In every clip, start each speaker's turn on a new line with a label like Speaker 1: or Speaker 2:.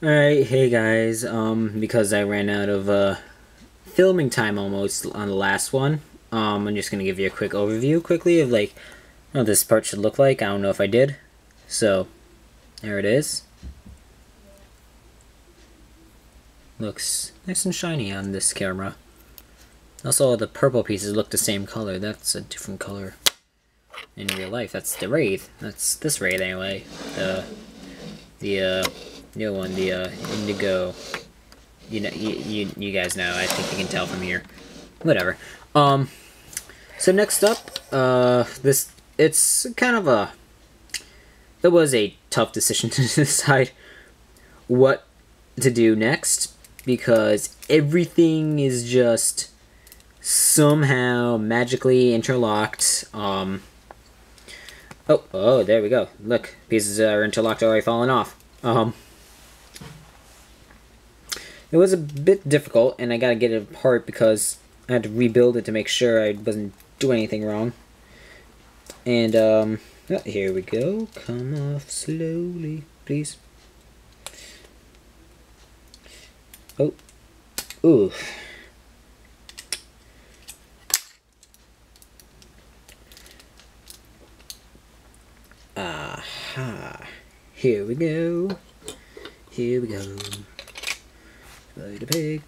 Speaker 1: Alright, hey guys, because I ran out of, filming time almost on the last one, I'm just gonna give you a quick overview quickly of, like, what this part should look like. I don't know if I did. So, there it is. Looks nice and shiny on this camera. Also, the purple pieces look the same color. That's a different color in real life. That's the Wraith. That's this Wraith anyway. The other one, the indigo. You know, you guys know. I think you can tell from here. Whatever. So next up, it's kind of a. It was a tough decision to decide what to do next because everything is just somehow magically interlocked. Oh, there we go. Look, pieces are interlocked, already falling off. It was a bit difficult, and I gotta get it apart because I had to rebuild it to make sure I wasn't doing anything wrong. And, oh, here we go. Come off slowly, please. Oh. Ooh. Aha. Here we go. Here we go.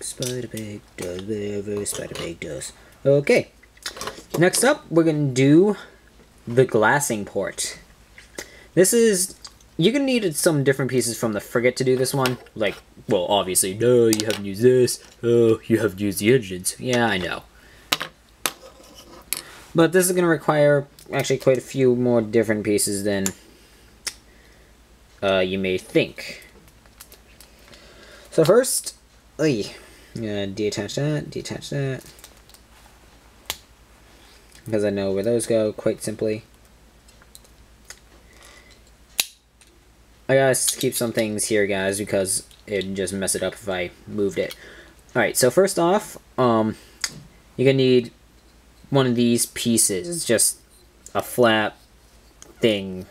Speaker 1: Spider Pig does whatever Spider Pig does. Okay. Next up, we're gonna do the glassing port. This is... You're gonna need some different pieces from the frigate to do this one. Like, well, obviously, no, you haven't used this. Oh, you haven't used the engines. Yeah, I know. But this is gonna require actually quite a few more different pieces than you may think. So first, detach that, because I know where those go quite simply. I gotta keep some things here, guys, because it'd just mess it up if I moved it. Alright, so first off, you're gonna need one of these pieces. It's just a flat thing,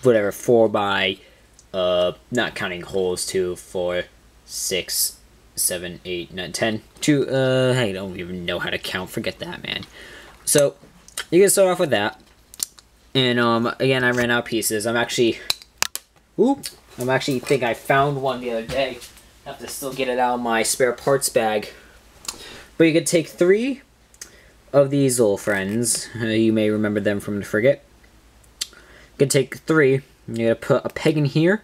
Speaker 1: whatever, 4 by, not counting holes, 2, 4, 6, 7, 8, 9, 10. I don't even know how to count. Forget that, man. So, you can start off with that. And, again, I ran out of pieces. I'm actually think I found one the other day. I have to still get it out of my spare parts bag. But you could take 3 of these little friends. You may remember them from the frigate. You could take 3. You're going to put a peg in here.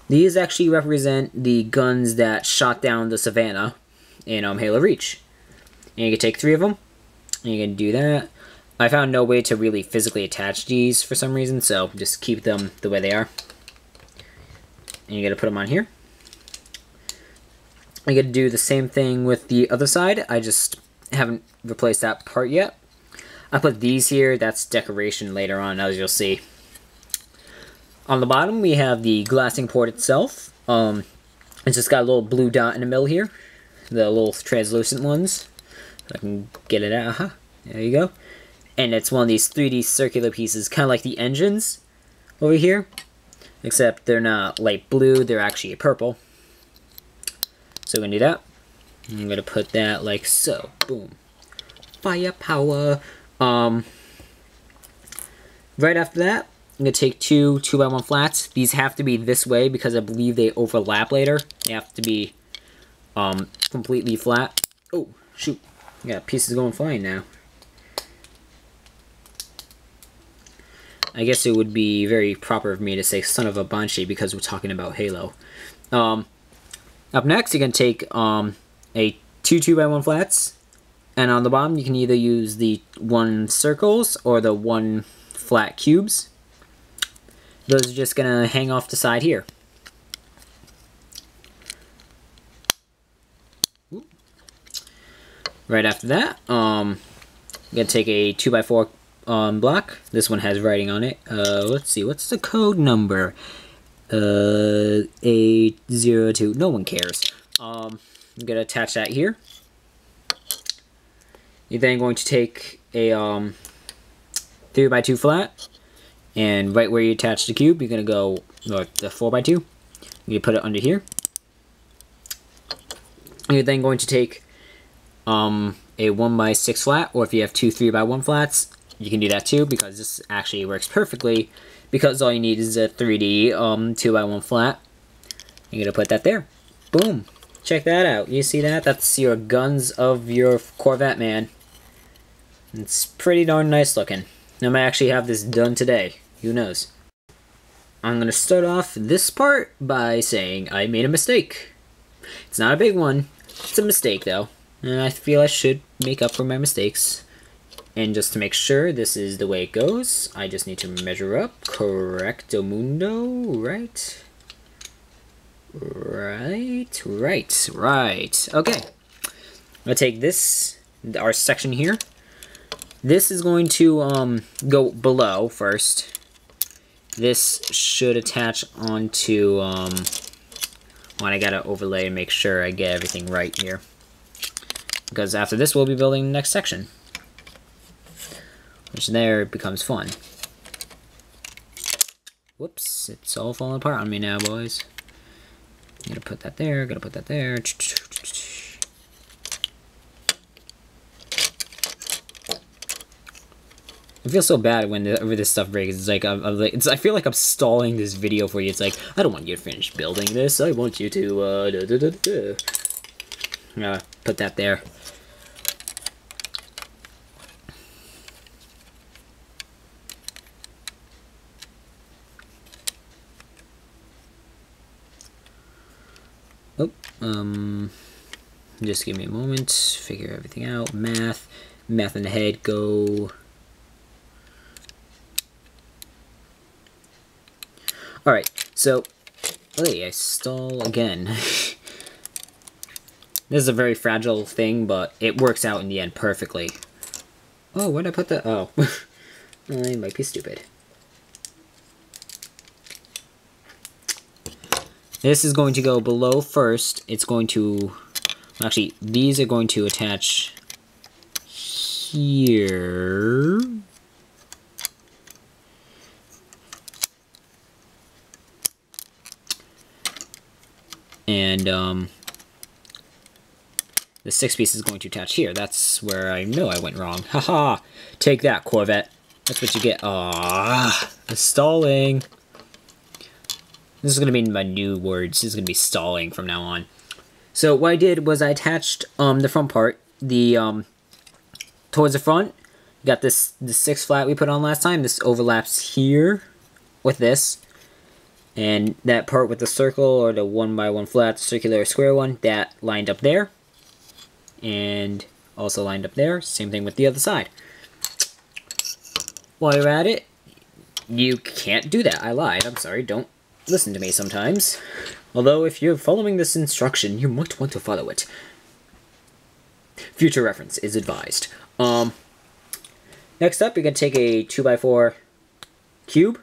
Speaker 1: These actually represent the guns that shot down the Savannah in Halo Reach. And you can take 3 of them. And you can do that. I found no way to really physically attach these for some reason, so just keep them the way they are. And you gotta put them on here. You gotta do the same thing with the other side. I just haven't replaced that part yet. I put these here. That's decoration later on, as you'll see. On the bottom, we have the glassing port itself. It's just got a little blue dot in the middle here. The little translucent ones. I can get it out. There you go. And it's one of these 3D circular pieces, kind of like the engines over here. Except they're not light blue, they're actually purple. So we're going to do that. I'm going to put that like so. Boom. Firepower. Right after that, I'm going to take 2 2x1 flats. These have to be this way because I believe they overlap later. They have to be completely flat. Oh, shoot. I got pieces going flying now. I guess it would be very proper of me to say son of a Banshee because we're talking about Halo. Up next, you can take a 2 2x1 flats. And on the bottom, you can either use the 1 circles or the 1 flat cubes. Those are just going to hang off the side here. Right after that, I'm going to take a 2x4 block. This one has writing on it. Let's see, what's the code number? 802. No one cares. I'm going to attach that here. You're then going to take a 3x2 flat, and right where you attach the cube, you're going to go the 4x2, You put it under here. You're then going to take a 1x6 flat, or if you have two 3x1 flats, you can do that too, because this actually works perfectly, because all you need is a 3D 2x1 flat. You're going to put that there. Boom. Check that out. You see that? That's your guns of your Corvette, man. It's pretty darn nice looking. I might actually have this done today. Who knows? I'm going to start off this part by saying I made a mistake. It's not a big one. It's a mistake, though. And I feel I should make up for my mistakes. And just to make sure this is the way it goes, I just need to measure up. Correcto mundo, right? Right. Okay. I'm going to take this, our section here. This is going to go below first. This should attach onto, when I gotta overlay and make sure I get everything right here. Because after this, we'll be building the next section. Which there becomes fun. Whoops, it's all falling apart on me now, boys. Gotta put that there, gotta put that there. I feel so bad whenever this stuff breaks. It's like I feel like I'm stalling this video for you. It's like, I don't want you to finish building this. I want you to put that there. Oh, just give me a moment. Figure everything out. Math in the head. Go. Alright, so, I stall again. This is a very fragile thing, but it works out in the end perfectly. Oh, where'd I put that? Oh, I might be stupid. This is going to go below first. It's going to, actually, these are going to attach here. And the 6 piece is going to attach here. That's where I know I went wrong. Haha! Take that, Corvette. That's what you get. Ah, the stalling. This is going to be my new words. This is going to be stalling from now on. So what I did was I attached the front part, towards the front. Got the 6 flat we put on last time. This overlaps here with this. And that part with the circle, or the 1x1 flat, circular or square one, that lined up there. And also lined up there. Same thing with the other side. While you're at it, you can't do that. I lied. I'm sorry. Don't listen to me sometimes. Although, if you're following this instruction, you might want to follow it. Future reference is advised. Next up, you're going to take a 2x4 cube.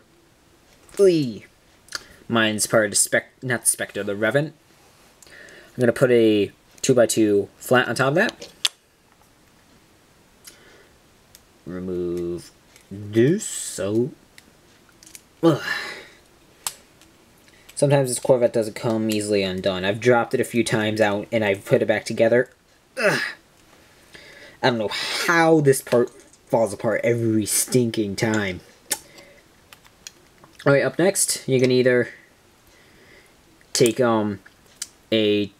Speaker 1: Eee. Mine's part of the not the Spectre, the Revenant. I'm going to put a 2x2 flat on top of that. Remove this. So, sometimes this Corvette doesn't come easily undone. I've dropped it a few times out and I've put it back together. I don't know how this part falls apart every stinking time. Alright, up next, you can either take a 2x4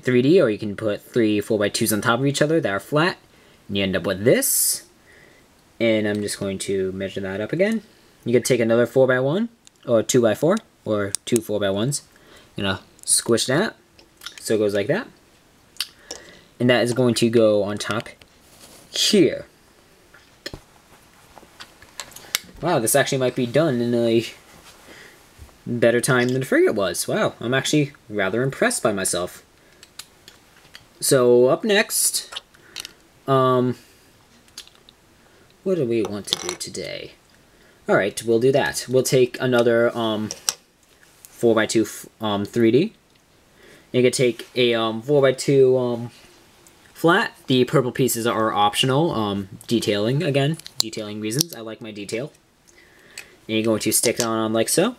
Speaker 1: 3D, or you can put 3 4x2s on top of each other that are flat, and you end up with this. And I'm just going to measure that up again. You can take another 4x1, or 2x4, or 2 4x1s. You're going to squish that, so it goes like that. And that is going to go on top here. Wow, this actually might be done in a better time than the frigate was. Wow, I'm actually rather impressed by myself. So, up next, what do we want to do today? Alright, we'll do that. We'll take another 4x2 3D. You can take a 4x2 flat. The purple pieces are optional. Detailing, again. Detailing reasons. I like my detail. And you're going to stick it on like so.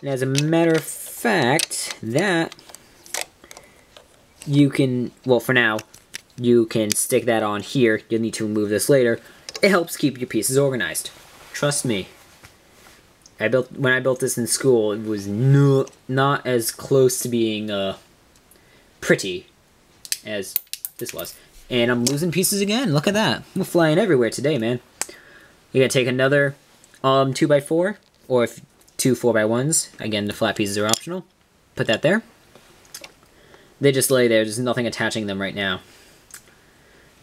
Speaker 1: And as a matter of fact, that you can, well, for now, you can stick that on here. You'll need to remove this later. It helps keep your pieces organized. Trust me. When I built this in school, it was not as close to being pretty as this was. And I'm losing pieces again. Look at that. We're flying everywhere today, man. You're going to take another 2x4, or if 2 4x1s. Again, the flat pieces are optional. Put that there. They just lay there. There's nothing attaching them right now.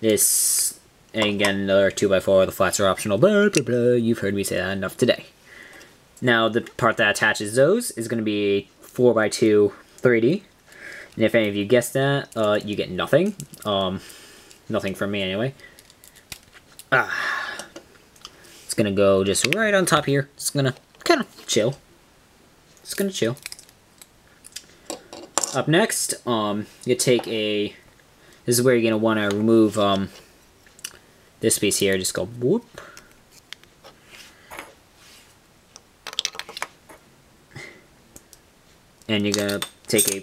Speaker 1: This, and again, another 2x4. The flats are optional. Blah, blah, blah. You've heard me say that enough today. Now, the part that attaches those is going to be a 4x2 3D. And if any of you guessed that, you get nothing. Nothing from me, anyway. It's going to go just right on top here. It's going to kind of chill. It's going to chill. Up next, you take a... This is where you're going to want to remove this piece here. Just go whoop. And you're going to take a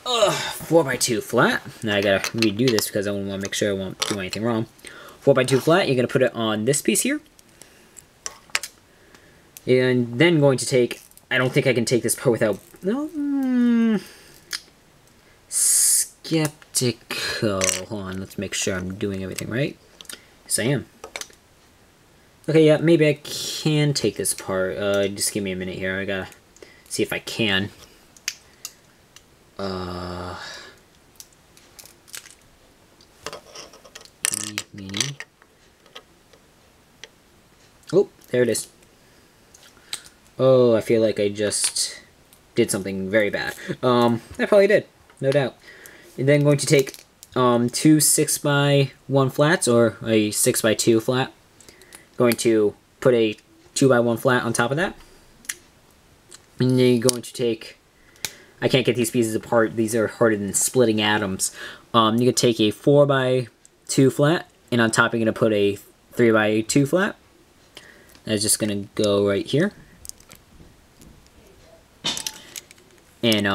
Speaker 1: 4x2 flat. Now I got to redo this because I want to make sure I won't do anything wrong. 4x2 flat, you're going to put it on this piece here. And then going to take... I don't think I can take this part without... No, skeptical. Hold on, let's make sure I'm doing everything right. Yes, I am. Okay, yeah, maybe I can take this part. Just give me a minute here. I gotta see if I can. Mini. Oh, there it is. Oh, I feel like I just did something very bad. I probably did, no doubt. And then going to take 2 6x1 flats, or a 6x2 flat. Going to put a 2x1 flat on top of that. And then you're going to take... I can't get these pieces apart. These are harder than splitting atoms. You can take a 4x2 flat, and on top you're going to put a 3x2 flat. That's just going to go right here. And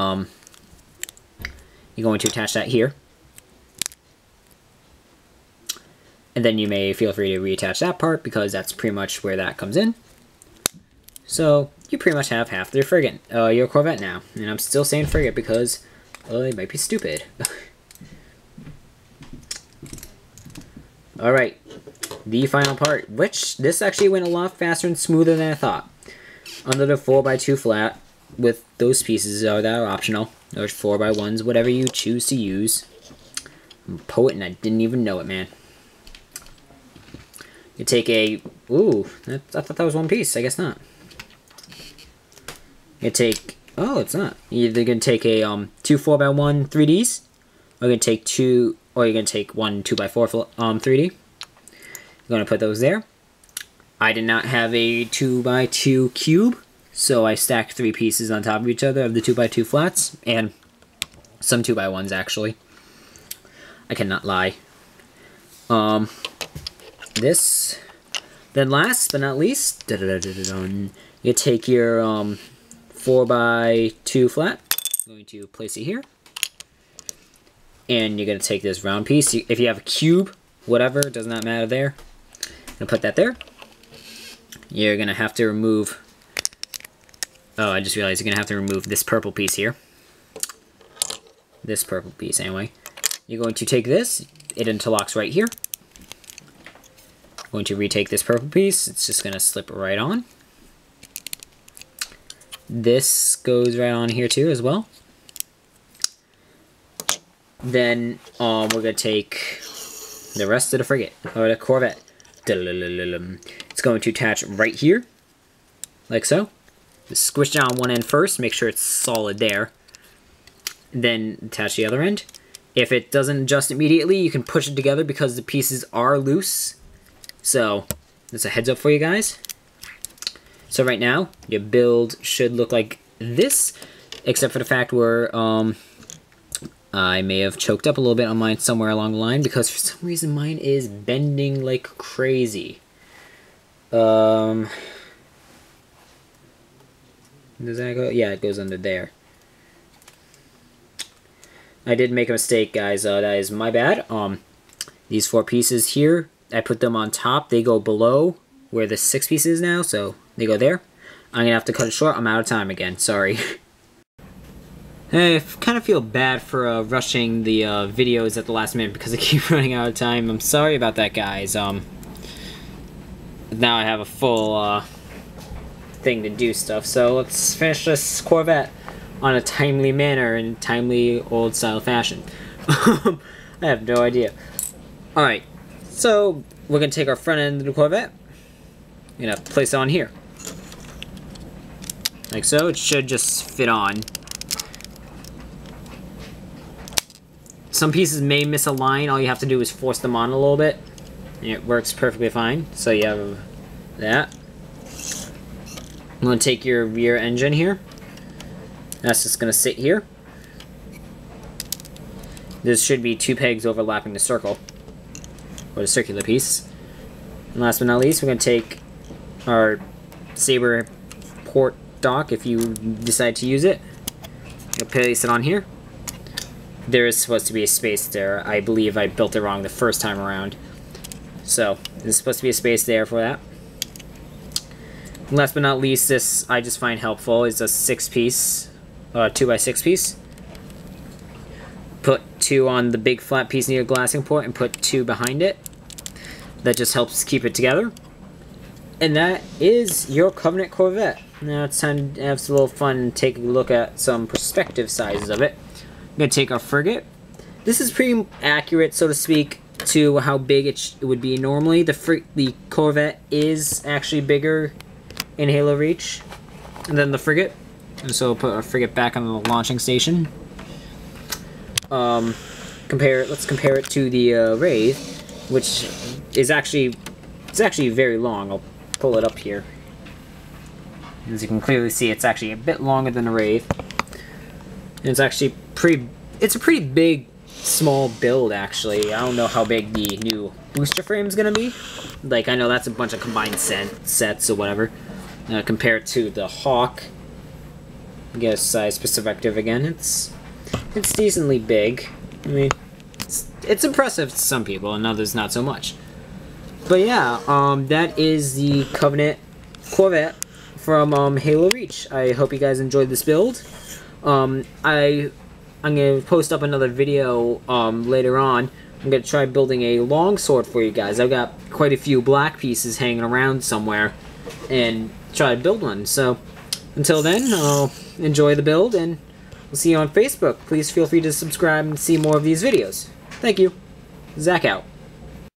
Speaker 1: you're going to attach that here. And then you may feel free to reattach that part because that's pretty much where that comes in. So you pretty much have half your frigate, your Corvette now. And I'm still saying frigate because it might be stupid. Alright, the final part, which this actually went a lot faster and smoother than I thought. Under the 4x2 flat, with those pieces that are optional, or 4x1s, whatever you choose to use. I'm a poet and I didn't even know it, man. You take a... Ooh, I thought that was one piece. I guess not. You take... Oh, it's not. You're either going to take a 2 4x1 3Ds, or you're going to take two... Or you're going to take one 2x4 3D. You're going to put those there. I did not have a 2x2 cube, so I stacked 3 pieces on top of each other of the 2x2 flats, and some 2x1s, actually. I cannot lie. This, then last but not least, you take your 4x2 flat, I'm going to place it here, and you're going to take this round piece. If you have a cube, whatever, it does not matter there. I'm going to put that there. You're going to have to remove, oh, I just realized you're going to have to remove this purple piece here. This purple piece, anyway. You're going to take this, it interlocks right here. Going to retake this purple piece. It's just going to slip right on. This goes right on here too as well. Then we're going to take the rest of the frigate, or the Corvette. It's going to attach right here, like so. Just squish down one end first, make sure it's solid there. Then attach the other end. If it doesn't adjust immediately, you can push it together because the pieces are loose. So, that's a heads up for you guys. So right now, your build should look like this, except for the fact where I may have choked up a little bit on mine somewhere along the line, because for some reason mine is bending like crazy. Does that go? Yeah, it goes under there. I did make a mistake, guys. That is my bad. These 4 pieces here, I put them on top. They go below where the 6 pieces is now, so they go there. I'm gonna have to cut it short. I'm out of time again. Sorry. I kind of feel bad for rushing the videos at the last minute because I keep running out of time. I'm sorry about that, guys. Now I have a full thing to do stuff, so let's finish this Corvette on a timely manner in timely old style fashion. I have no idea. Alright, so we're gonna take our front end of the Corvette. I'm gonna place it on here. Like so. It should just fit on. Some pieces may misalign. All you have to do is force them on a little bit. And it works perfectly fine. So you have that. I'm going to take your rear engine here. That's just going to sit here. There should be 2 pegs overlapping the circle. Or the circular piece. And last but not least, we're going to take our Sabre port dock if you decide to use it. You'll place it on here. There is supposed to be a space there. I believe I built it wrong the first time around. So, there's supposed to be a space there for that. And last but not least, this I just find helpful is a 6-piece, 2x6 piece. Put 2 on the big flat piece near the glassing port and put 2 behind it. That just helps keep it together. And that is your Covenant Corvette. Now it's time to have a little fun and take a look at some perspective sizes of it. I'm going to take our frigate. This is pretty accurate, so to speak, to how big it would be normally. The Corvette is actually bigger in Halo Reach than the frigate. And so we'll put our frigate back on the launching station. Let's compare it to the Wraith, which is actually very long. I'll pull it up here. As you can clearly see, it's actually a bit longer than a Wraith. And it's actually it's a pretty big, small build, actually. I don't know how big the new booster frame is going to be. Like, I know that's a bunch of combined sets or whatever. Compared to the Hawk. Get a size perspective again. It's decently big. I mean, it's impressive to some people, and others not so much. But yeah, that is the Covenant Corvette from Halo Reach. I hope you guys enjoyed this build. I'm gonna post up another video later on. I'm gonna try building a longsword for you guys. I've got quite a few black pieces hanging around somewhere, and try to build one. So until then, enjoy the build, and we'll see you on Facebook. Please feel free to subscribe and see more of these videos. Thank you. Zach out.